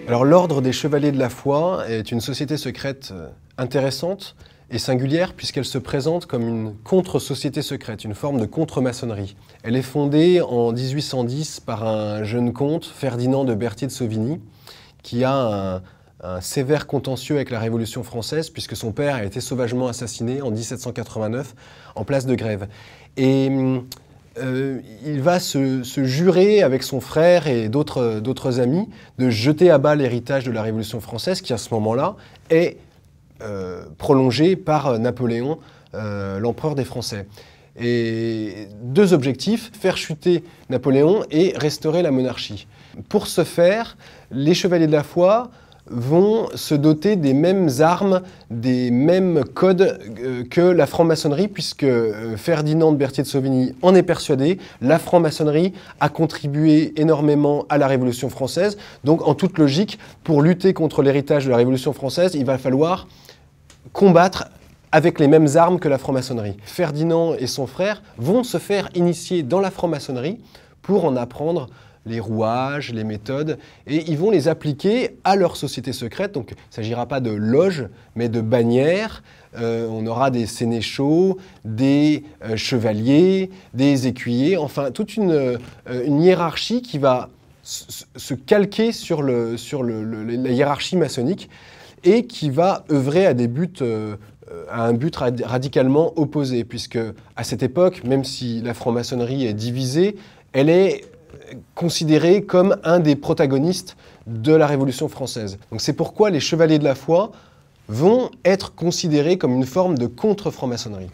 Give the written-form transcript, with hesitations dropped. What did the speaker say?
Alors l'Ordre des Chevaliers de la Foi est une société secrète intéressante et singulière puisqu'elle se présente comme une contre-société secrète, une forme de contre-maçonnerie. Elle est fondée en 1810 par un jeune comte, Ferdinand de Berthier de Sauvigny, qui a un sévère contentieux avec la Révolution française puisque son père a été sauvagement assassiné en 1789 en place de Grève. Et il va se jurer avec son frère et d'autres amis de jeter à bas l'héritage de la Révolution française qui à ce moment-là est prolongé par Napoléon, l'empereur des Français. Et deux objectifs, faire chuter Napoléon et restaurer la monarchie. Pour ce faire, les Chevaliers de la Foi vont se doter des mêmes armes, des mêmes codes que la franc-maçonnerie, puisque Ferdinand de Berthier de Sauvigny en est persuadé, la franc-maçonnerie a contribué énormément à la Révolution française. Donc en toute logique, pour lutter contre l'héritage de la Révolution française, il va falloir combattre avec les mêmes armes que la franc-maçonnerie. Ferdinand et son frère vont se faire initier dans la franc-maçonnerie pour en apprendre les rouages, les méthodes, et ils vont les appliquer à leur société secrète. Donc il ne s'agira pas de loges, mais de bannières. On aura des sénéchaux, des chevaliers, des écuyers, enfin toute une hiérarchie qui va se calquer sur la hiérarchie maçonnique et qui va œuvrer à des buts à un but radicalement opposé, puisque à cette époque, même si la franc-maçonnerie est divisée, elle est considérée comme un des protagonistes de la Révolution française. Donc c'est pourquoi les Chevaliers de la Foi vont être considérés comme une forme de contre-franc-maçonnerie.